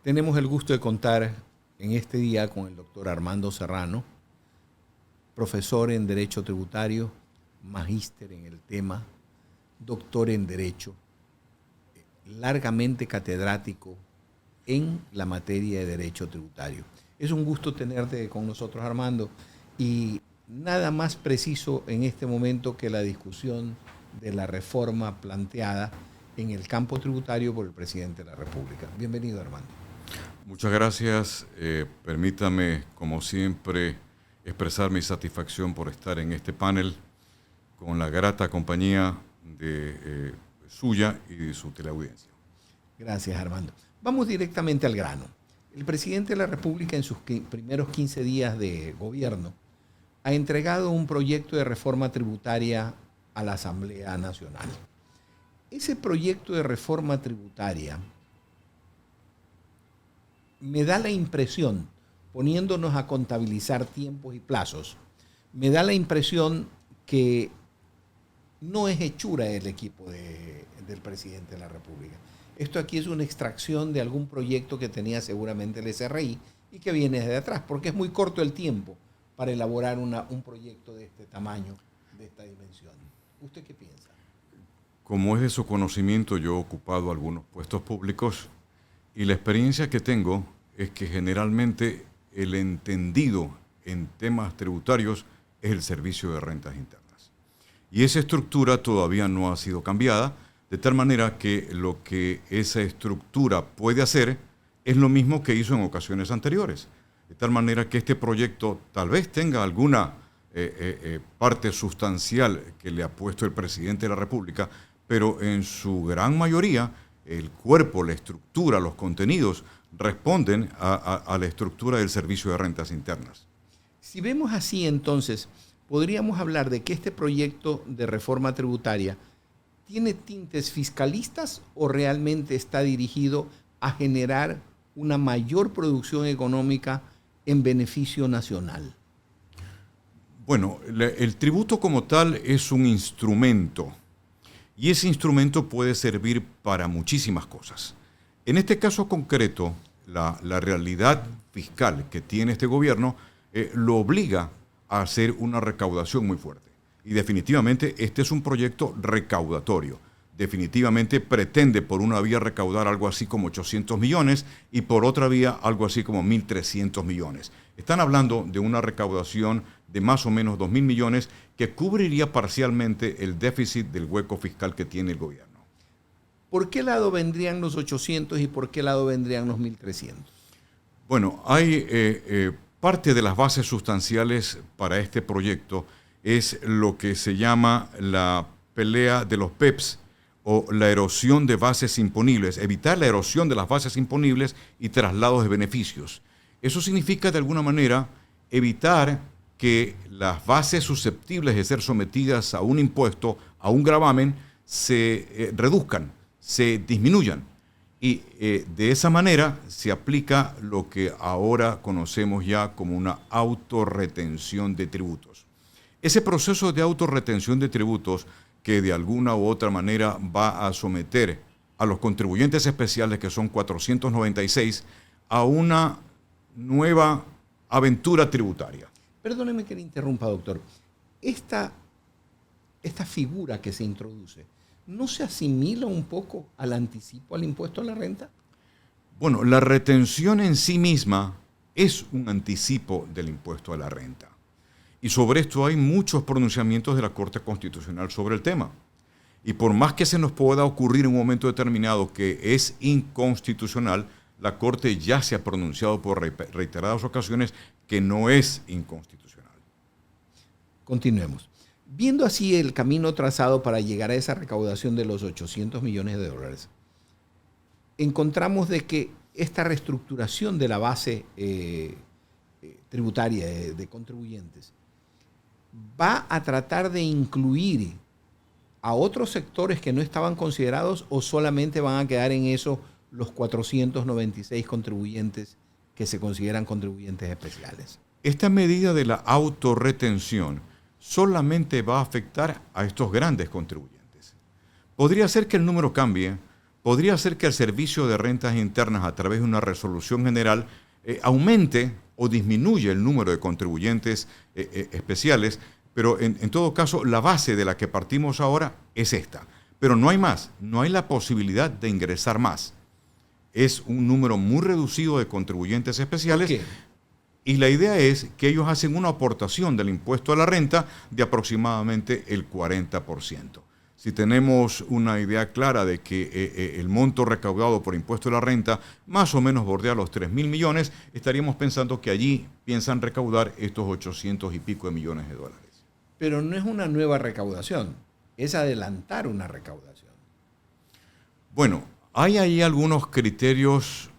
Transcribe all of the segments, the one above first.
Tenemos el gusto de contar en este día con el doctor Armando Serrano, profesor en Derecho Tributario, magíster en el tema, doctor en Derecho, largamente catedrático en la materia de Derecho Tributario. Es un gusto tenerte con nosotros, Armando, y nada más preciso en este momento que la discusión de la reforma planteada en el campo tributario por el presidente de la República. Bienvenido, Armando. Muchas gracias. Permítame, como siempre, expresar mi satisfacción por estar en este panel con la grata compañía de suya y de su teleaudiencia. Gracias, Armando. Vamos directamente al grano. El presidente de la República, en sus primeros 15 días de gobierno, ha entregado un proyecto de reforma tributaria a la Asamblea Nacional. Ese proyecto de reforma tributaria me da la impresión, poniéndonos a contabilizar tiempos y plazos, me da la impresión que no es hechura del equipo del presidente de la República. Esto aquí es una extracción de algún proyecto que tenía seguramente el SRI y que viene desde atrás, porque es muy corto el tiempo para elaborar un proyecto de este tamaño, de esta dimensión. ¿Usted qué piensa? Como es de su conocimiento, yo he ocupado algunos puestos públicos y la experiencia que tengo es que generalmente el entendido en temas tributarios es el Servicio de Rentas Internas. Y esa estructura todavía no ha sido cambiada, de tal manera que lo que esa estructura puede hacer es lo mismo que hizo en ocasiones anteriores. De tal manera que este proyecto tal vez tenga alguna parte sustancial que le ha puesto el presidente de la República, pero en su gran mayoría el cuerpo, la estructura, los contenidos responden a la estructura del Servicio de Rentas Internas. Si vemos así, entonces, podríamos hablar de que este proyecto de reforma tributaria ¿tiene tintes fiscalistas o realmente está dirigido a generar una mayor producción económica en beneficio nacional? Bueno, el tributo como tal es un instrumento y ese instrumento puede servir para muchísimas cosas. En este caso concreto, la realidad fiscal que tiene este gobierno lo obliga a hacer una recaudación muy fuerte. Y definitivamente este es un proyecto recaudatorio. Definitivamente pretende por una vía recaudar algo así como 800 millones y por otra vía algo así como 1.300 millones. Están hablando de una recaudación de más o menos 2.000 millones que cubriría parcialmente el déficit del hueco fiscal que tiene el gobierno. ¿Por qué lado vendrían los 800 y por qué lado vendrían los 1.300? Bueno, hay parte de las bases sustanciales para este proyecto es lo que se llama la pelea de los PEPs o la erosión de bases imponibles, evitar la erosión de las bases imponibles y traslados de beneficios. Eso significa de alguna manera evitar que las bases susceptibles de ser sometidas a un impuesto, a un gravamen, se reduzcan, se disminuyan. Y de esa manera se aplica lo que ahora conocemos ya como una autorretención de tributos. Ese proceso de autorretención de tributos que de alguna u otra manera va a someter a los contribuyentes especiales, que son 496, a una nueva aventura tributaria. Perdóneme que le interrumpa, doctor. Esta figura que se introduce, ¿no se asimila un poco al anticipo al impuesto a la renta? Bueno, la retención en sí misma es un anticipo del impuesto a la renta. Y sobre esto hay muchos pronunciamientos de la Corte Constitucional sobre el tema. Y por más que se nos pueda ocurrir en un momento determinado que es inconstitucional, la Corte ya se ha pronunciado por reiteradas ocasiones que no es inconstitucional. Continuemos. Viendo así el camino trazado para llegar a esa recaudación de los 800 millones de dólares, encontramos de que esta reestructuración de la base tributaria de contribuyentes va a tratar de incluir a otros sectores que no estaban considerados o solamente van a quedar en eso los 496 contribuyentes que se consideran contribuyentes especiales. Esta medida de la autorretención solamente va a afectar a estos grandes contribuyentes. Podría ser que el número cambie, podría ser que el Servicio de Rentas Internas, a través de una resolución general, aumente o disminuya el número de contribuyentes especiales, pero en todo caso la base de la que partimos ahora es esta. Pero no hay más, no hay la posibilidad de ingresar más. Es un número muy reducido de contribuyentes especiales. ¿Por qué? Y la idea es que ellos hacen una aportación del impuesto a la renta de aproximadamente el 40%. Si tenemos una idea clara de que el monto recaudado por impuesto a la renta más o menos bordea los 3.000 millones, estaríamos pensando que allí piensan recaudar estos 800 y pico de millones de dólares. Pero no es una nueva recaudación, es adelantar una recaudación. Bueno, hay ahí algunos criterios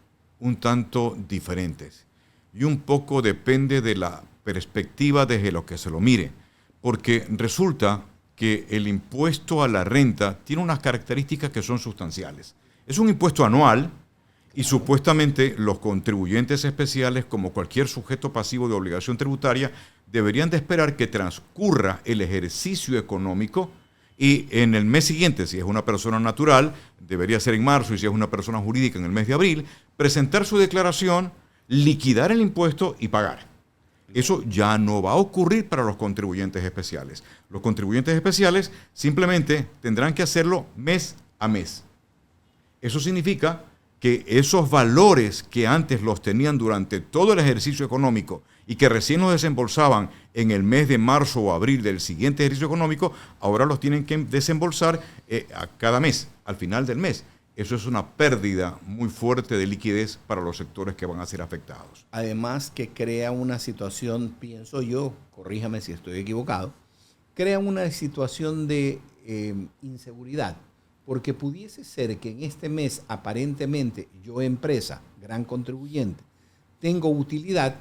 un tanto diferentes y un poco depende de la perspectiva desde lo que se lo mire, porque resulta que el impuesto a la renta tiene unas características que son sustanciales. Es un impuesto anual y supuestamente los contribuyentes especiales, como cualquier sujeto pasivo de obligación tributaria, deberían de esperar que transcurra el ejercicio económico y en el mes siguiente, si es una persona natural, debería ser en marzo, y si es una persona jurídica en el mes de abril, presentar su declaración, liquidar el impuesto y pagar. Eso ya no va a ocurrir para los contribuyentes especiales. Los contribuyentes especiales simplemente tendrán que hacerlo mes a mes. Eso significa que esos valores que antes los tenían durante todo el ejercicio económico y que recién los desembolsaban en el mes de marzo o abril del siguiente ejercicio económico, ahora los tienen que desembolsar a cada mes, al final del mes. Eso es una pérdida muy fuerte de liquidez para los sectores que van a ser afectados. Además que crea una situación, pienso yo, corríjame si estoy equivocado, crea una situación de inseguridad, porque pudiese ser que en este mes aparentemente yo, empresa, gran contribuyente, tengo utilidad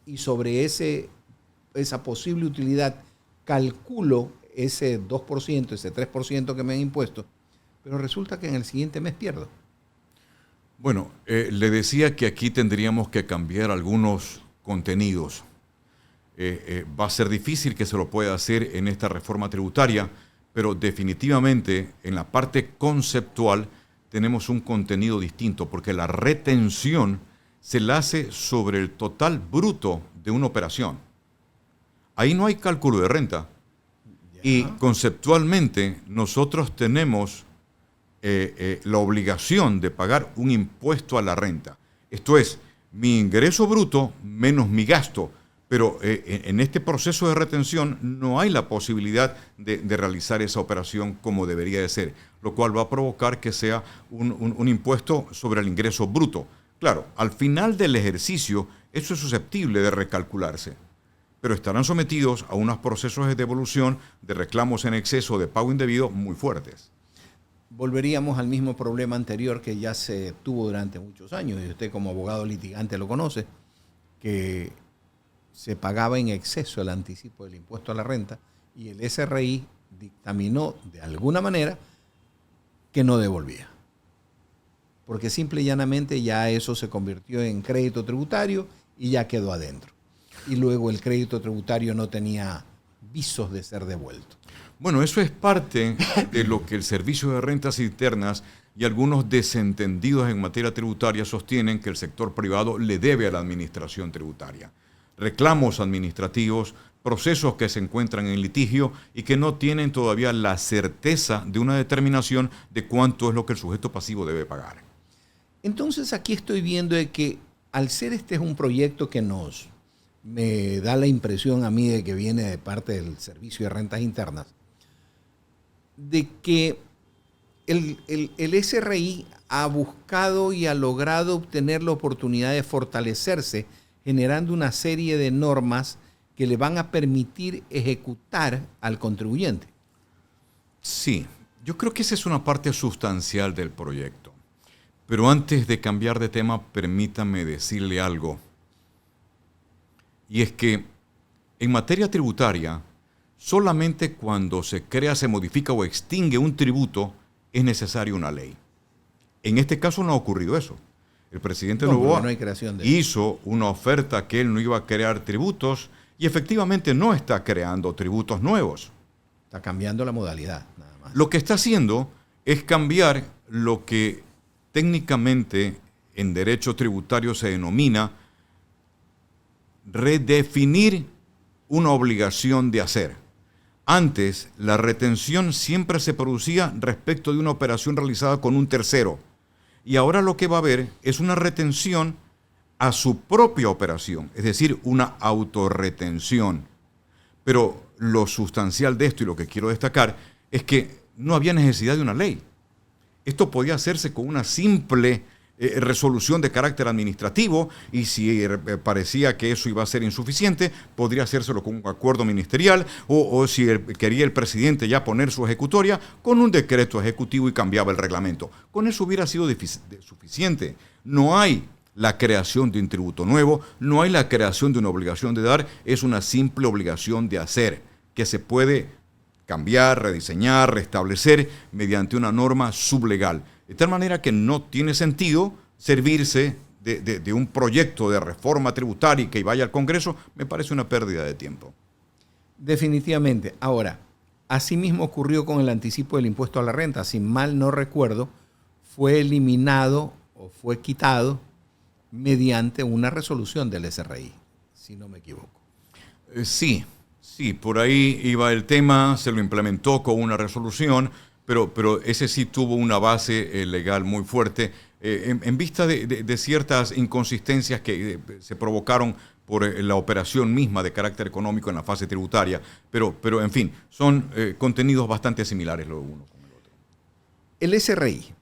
y sobre esa posible utilidad calculo ese 2%, ese 3% que me han impuesto, pero resulta que en el siguiente mes pierdo. Bueno, le decía que aquí tendríamos que cambiar algunos contenidos. Va a ser difícil que se lo pueda hacer en esta reforma tributaria, pero definitivamente en la parte conceptual tenemos un contenido distinto, porque la retención se la hace sobre el total bruto de una operación. Ahí no hay cálculo de renta. Ya. Y conceptualmente nosotros tenemos la obligación de pagar un impuesto a la renta. Esto es, mi ingreso bruto menos mi gasto. Pero en este proceso de retención no hay la posibilidad de realizar esa operación como debería de ser, lo cual va a provocar que sea un impuesto sobre el ingreso bruto. Claro, al final del ejercicio eso es susceptible de recalcularse, pero estarán sometidos a unos procesos de devolución de reclamos en exceso de pago indebido muy fuertes. Volveríamos al mismo problema anterior que ya se tuvo durante muchos años, y usted como abogado litigante lo conoce, que se pagaba en exceso el anticipo del impuesto a la renta y el SRI dictaminó de alguna manera que no devolvía. Porque simple y llanamente ya eso se convirtió en crédito tributario y ya quedó adentro. Y luego el crédito tributario no tenía visos de ser devuelto. Bueno, eso es parte de lo que el Servicio de Rentas Internas y algunos desentendidos en materia tributaria sostienen que el sector privado le debe a la administración tributaria. Reclamos administrativos, procesos que se encuentran en litigio y que no tienen todavía la certeza de una determinación de cuánto es lo que el sujeto pasivo debe pagar. Entonces aquí estoy viendo de que al ser este es un proyecto que me da la impresión a mí de que viene de parte del Servicio de Rentas Internas, de que el SRI ha buscado y ha logrado obtener la oportunidad de fortalecerse generando una serie de normas que le van a permitir ejecutar al contribuyente. Sí, yo creo que esa es una parte sustancial del proyecto. Pero antes de cambiar de tema, permítame decirle algo. Y es que en materia tributaria, solamente cuando se crea, se modifica o extingue un tributo, es necesaria una ley. En este caso no ha ocurrido eso. El presidente Noboa hizo una oferta que él no iba a crear tributos y efectivamente no está creando tributos nuevos. Está cambiando la modalidad, nada más. Lo que está haciendo es cambiar lo que técnicamente en derecho tributario se denomina redefinir una obligación de hacer. Antes, la retención siempre se producía respecto de una operación realizada con un tercero. Y ahora lo que va a haber es una retención a su propia operación, es decir, una autorretención. Pero lo sustancial de esto y lo que quiero destacar es que no había necesidad de una ley. Esto podía hacerse con una simple resolución de carácter administrativo, y si parecía que eso iba a ser insuficiente, podría hacérselo con un acuerdo ministerial o si quería el presidente ya poner su ejecutoria, con un decreto ejecutivo y cambiaba el reglamento. Con eso hubiera sido suficiente. No hay la creación de un tributo nuevo, no hay la creación de una obligación de dar, es una simple obligación de hacer, que se puede cambiar, rediseñar, restablecer mediante una norma sublegal. De tal manera que no tiene sentido servirse de un proyecto de reforma tributaria y que vaya al Congreso, me parece una pérdida de tiempo. Definitivamente. Ahora, asimismo ocurrió con el anticipo del impuesto a la renta. Si mal no recuerdo, fue eliminado o fue quitado mediante una resolución del SRI, si no me equivoco. Sí, por ahí iba el tema, se lo implementó con una resolución, pero ese sí tuvo una base legal muy fuerte en vista de ciertas inconsistencias que se provocaron por la operación misma de carácter económico en la fase tributaria. Pero en fin, son contenidos bastante similares lo uno con el otro. El SRI,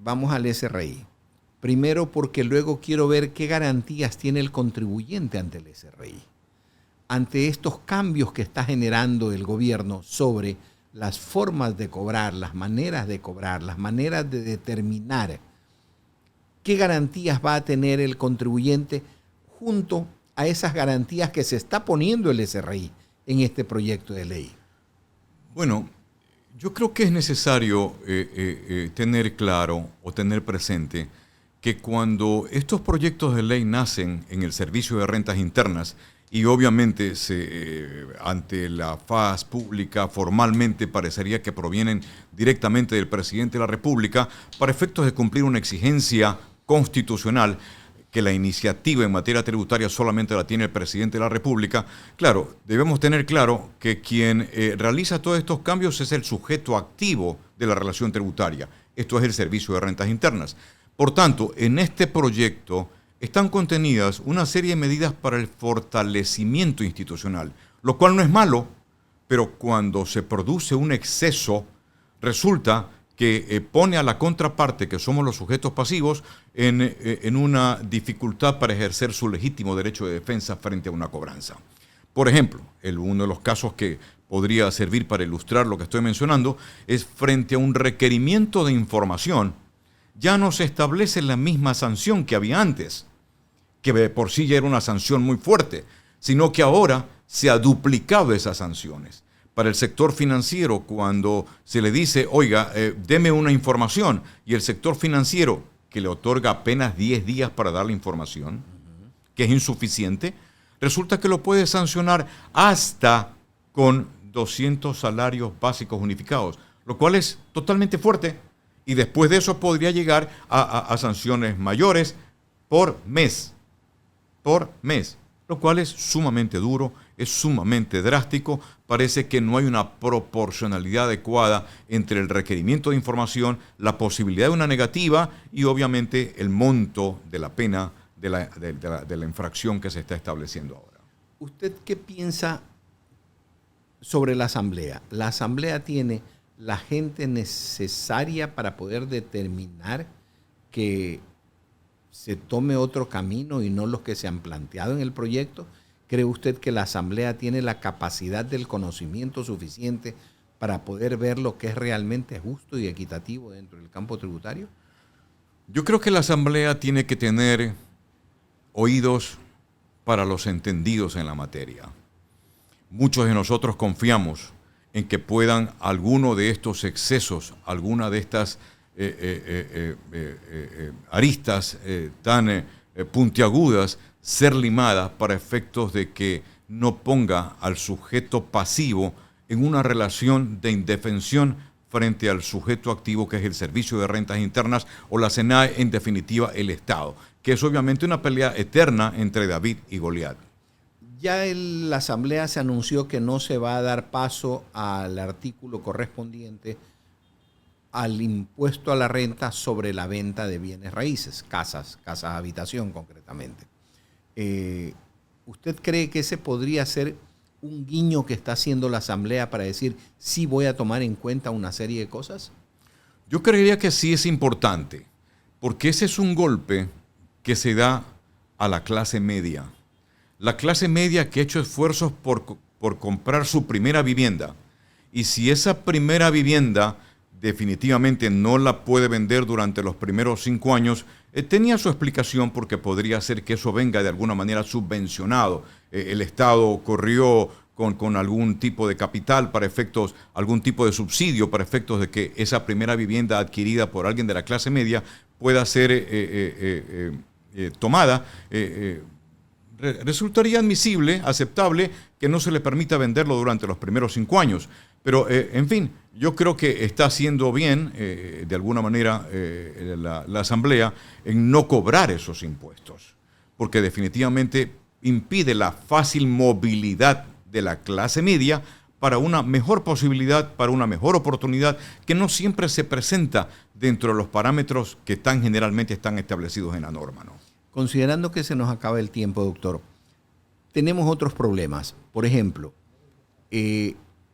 vamos al SRI. Primero porque luego quiero ver qué garantías tiene el contribuyente ante el SRI. Ante estos cambios que está generando el gobierno sobre las formas de cobrar, las maneras de determinar qué garantías va a tener el contribuyente junto a esas garantías que se está poniendo el SRI en este proyecto de ley. Bueno, yo creo que es necesario tener claro o tener presente que cuando estos proyectos de ley nacen en el Servicio de Rentas Internas, y obviamente ante la faz pública formalmente parecería que provienen directamente del presidente de la República para efectos de cumplir una exigencia constitucional, que la iniciativa en materia tributaria solamente la tiene el presidente de la República. Claro, debemos tener claro que quien realiza todos estos cambios es el sujeto activo de la relación tributaria. Esto es el Servicio de Rentas Internas. Por tanto, en este proyecto están contenidas una serie de medidas para el fortalecimiento institucional, lo cual no es malo, pero cuando se produce un exceso, resulta que pone a la contraparte, que somos los sujetos pasivos, en una dificultad para ejercer su legítimo derecho de defensa frente a una cobranza. Por ejemplo, uno de los casos que podría servir para ilustrar lo que estoy mencionando es frente a un requerimiento de información, ya no se establece la misma sanción que había antes, que de por sí ya era una sanción muy fuerte, sino que ahora se ha duplicado esas sanciones. Para el sector financiero, cuando se le dice, oiga, deme una información, y el sector financiero, que le otorga apenas 10 días para dar la información, que es insuficiente, resulta que lo puede sancionar hasta con 200 salarios básicos unificados, lo cual es totalmente fuerte, y después de eso podría llegar a sanciones mayores por mes, lo cual es sumamente duro, es sumamente drástico. Parece que no hay una proporcionalidad adecuada entre el requerimiento de información, la posibilidad de una negativa y obviamente el monto de la pena de la infracción que se está estableciendo ahora. ¿Usted qué piensa sobre la Asamblea? ¿La Asamblea tiene la gente necesaria para poder determinar que se tome otro camino y no los que se han planteado en el proyecto? ¿Cree usted que la Asamblea tiene la capacidad del conocimiento suficiente para poder ver lo que es realmente justo y equitativo dentro del campo tributario? Yo creo que la Asamblea tiene que tener oídos para los entendidos en la materia. Muchos de nosotros confiamos en que puedan alguno de estos excesos, alguna de estas aristas tan puntiagudas ser limadas para efectos de que no ponga al sujeto pasivo en una relación de indefensión frente al sujeto activo que es el Servicio de Rentas Internas o la SENAE, en definitiva el Estado, que es obviamente una pelea eterna entre David y Goliat. Ya la Asamblea se anunció que no se va a dar paso al artículo correspondiente al impuesto a la renta sobre la venta de bienes raíces, casas habitación concretamente. ¿Usted cree que ese podría ser un guiño que está haciendo la Asamblea para decir sí voy a tomar en cuenta una serie de cosas? Yo creería que sí es importante, porque ese es un golpe que se da a la clase media. La clase media que ha hecho esfuerzos por comprar su primera vivienda. Y si esa primera vivienda definitivamente no la puede vender durante los primeros 5 años, tenía su explicación, porque podría ser que eso venga de alguna manera subvencionado. El Estado corrió con algún tipo de capital para efectos, algún tipo de subsidio para efectos de que esa primera vivienda adquirida por alguien de la clase media pueda ser tomada. Resultaría admisible, aceptable, que no se le permita venderlo durante los primeros 5 años. Pero, en fin, yo creo que está haciendo bien, de alguna manera, la Asamblea en no cobrar esos impuestos, porque definitivamente impide la fácil movilidad de la clase media para una mejor posibilidad, para una mejor oportunidad, que no siempre se presenta dentro de los parámetros que generalmente están establecidos en la norma, ¿no? Considerando que se nos acaba el tiempo, doctor, tenemos otros problemas. Por ejemplo,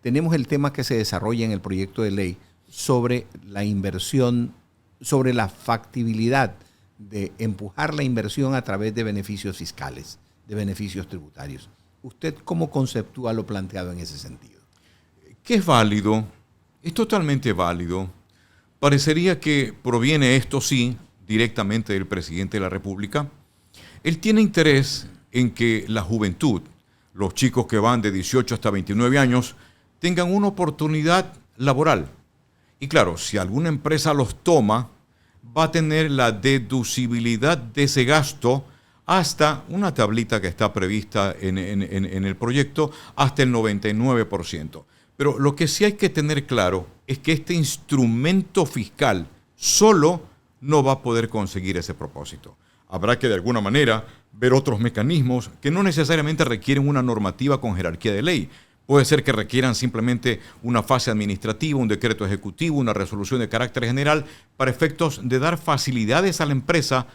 tenemos el tema que se desarrolla en el proyecto de ley sobre la inversión, sobre la factibilidad de empujar la inversión a través de beneficios fiscales, de beneficios tributarios. ¿Usted cómo conceptúa lo planteado en ese sentido? Que es válido, es totalmente válido. Parecería que proviene esto, sí, directamente del presidente de la República. Él tiene interés en que la juventud, los chicos que van de 18 hasta 29 años, tengan una oportunidad laboral. Y claro, si alguna empresa los toma, va a tener la deducibilidad de ese gasto hasta una tablita que está prevista en el proyecto, hasta el 99%. Pero lo que sí hay que tener claro es que este instrumento fiscal solo no va a poder conseguir ese propósito. Habrá que de alguna manera ver otros mecanismos que no necesariamente requieren una normativa con jerarquía de ley. Puede ser que requieran simplemente una fase administrativa, un decreto ejecutivo, una resolución de carácter general para efectos de dar facilidades a la empresa,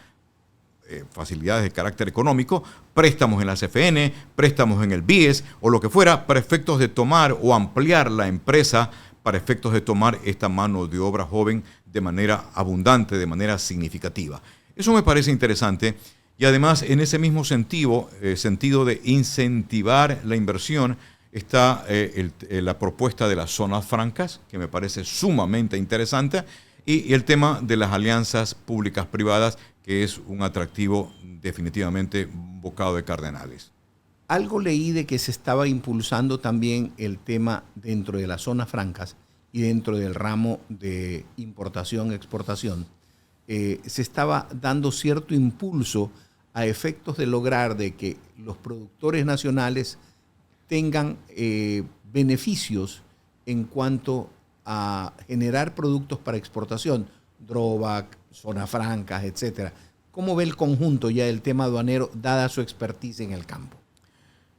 facilidades de carácter económico, préstamos en la CFN, préstamos en el BIES o lo que fuera, para efectos de tomar o ampliar la empresa, para efectos de tomar esta mano de obra joven de manera abundante, de manera significativa. Eso me parece interesante, y además en ese mismo sentido de incentivar la inversión, está la propuesta de las zonas francas, que me parece sumamente interesante, y el tema de las alianzas públicas-privadas, que es un atractivo definitivamente bocado de cardenales. Algo leí de que se estaba impulsando también el tema dentro de las zonas francas y dentro del ramo de importación-exportación. Se estaba dando cierto impulso a efectos de lograr de que los productores nacionales tengan beneficios en cuanto a generar productos para exportación, drawback, zonas francas, etcétera. ¿Cómo ve el conjunto ya del tema aduanero, dada su expertise en el campo?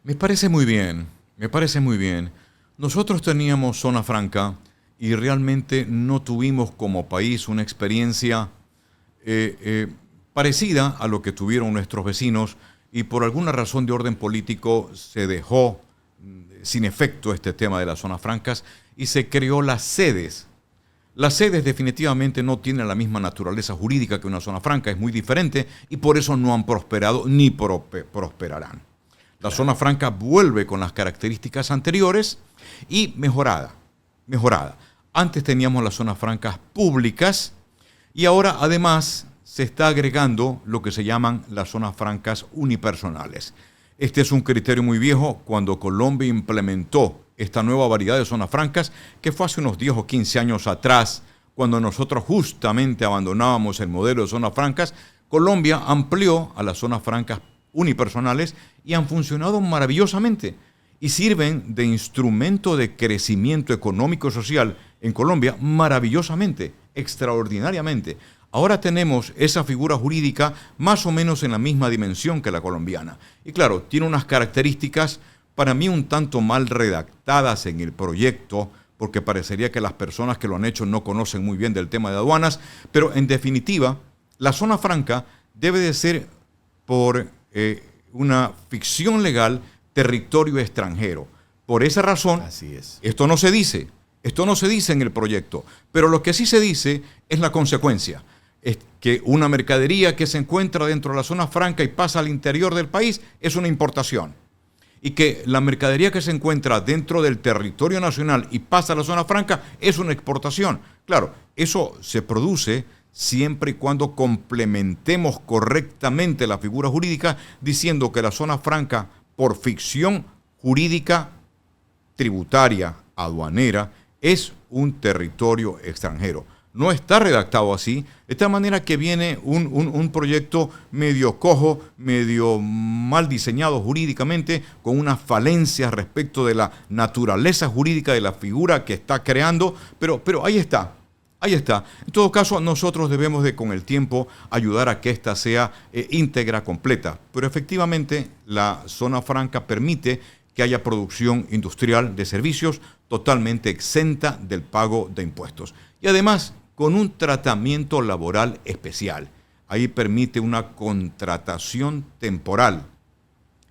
Me parece muy bien, me parece muy bien. Nosotros teníamos zona franca y realmente no tuvimos como país una experiencia parecida a lo que tuvieron nuestros vecinos, y por alguna razón de orden político se dejó sin efecto este tema de las zonas francas y se creó las sedes. Las sedes definitivamente no tienen la misma naturaleza jurídica que una zona franca, es muy diferente, y por eso no han prosperado ni prosperarán. La zona franca vuelve con las características anteriores y mejorada. Antes teníamos las zonas francas públicas y ahora además se está agregando lo que se llaman las zonas francas unipersonales. Este es un criterio muy viejo. Cuando Colombia implementó esta nueva variedad de zonas francas, que fue hace unos 10 o 15 años atrás, cuando nosotros justamente abandonábamos el modelo de zonas francas, Colombia amplió a las zonas francas unipersonales y han funcionado maravillosamente y sirven de instrumento de crecimiento económico y social en Colombia maravillosamente, extraordinariamente. Ahora tenemos esa figura jurídica más o menos en la misma dimensión que la colombiana. Y claro, tiene unas características para mí un tanto mal redactadas en el proyecto, porque parecería que las personas que lo han hecho no conocen muy bien del tema de aduanas, pero en definitiva, la zona franca debe de ser por una ficción legal territorio extranjero. Por esa razón, Así es. esto no se dice en el proyecto, pero lo que sí se dice es la consecuencia. Es que una mercadería que se encuentra dentro de la zona franca y pasa al interior del país es una importación. Y que la mercadería que se encuentra dentro del territorio nacional y pasa a la zona franca es una exportación. Claro, eso se produce siempre y cuando complementemos correctamente la figura jurídica diciendo que la zona franca, por ficción jurídica, tributaria, aduanera, es un territorio extranjero. No está redactado así, de tal manera que viene un proyecto medio cojo, medio mal diseñado jurídicamente, con unas falencias respecto de la naturaleza jurídica de la figura que está creando, pero ahí está. Ahí está. En todo caso, nosotros debemos de, con el tiempo, ayudar a que ésta sea íntegra, completa. Pero efectivamente, la zona franca permite que haya producción industrial de servicios totalmente exenta del pago de impuestos. Y además, con un tratamiento laboral especial. Ahí permite una contratación temporal.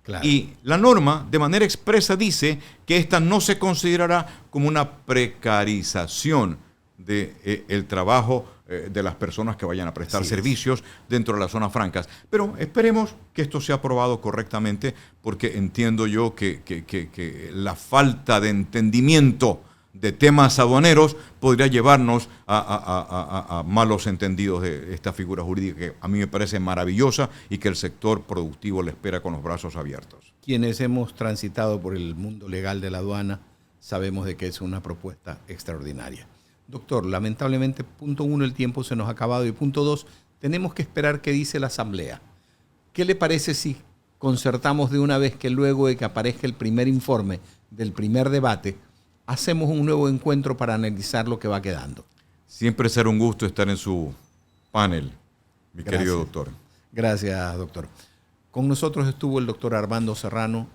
Claro. Y la norma, de manera expresa, dice que esta no se considerará como una precarización del trabajo de las personas que vayan a prestar servicios dentro de las zonas francas. Pero esperemos que esto sea aprobado correctamente, porque entiendo yo que la falta de entendimiento de temas aduaneros podría llevarnos a malos entendidos de esta figura jurídica que a mí me parece maravillosa y que el sector productivo le espera con los brazos abiertos. Quienes hemos transitado por el mundo legal de la aduana sabemos de que es una propuesta extraordinaria. Doctor, lamentablemente, punto 1, el tiempo se nos ha acabado, y punto 2, tenemos que esperar qué dice la Asamblea. ¿Qué le parece si concertamos de una vez que luego de que aparezca el primer informe del primer debate, hacemos un nuevo encuentro para analizar lo que va quedando? Siempre será un gusto estar en su panel, mi querido doctor. Gracias, doctor. Con nosotros estuvo el doctor Armando Serrano,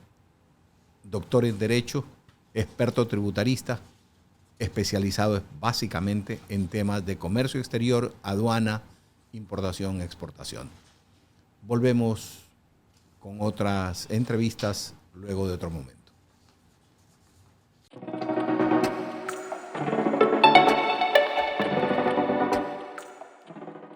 doctor en Derecho, experto tributarista, especializado básicamente en temas de comercio exterior, aduana, importación, exportación. Volvemos con otras entrevistas luego de otro momento.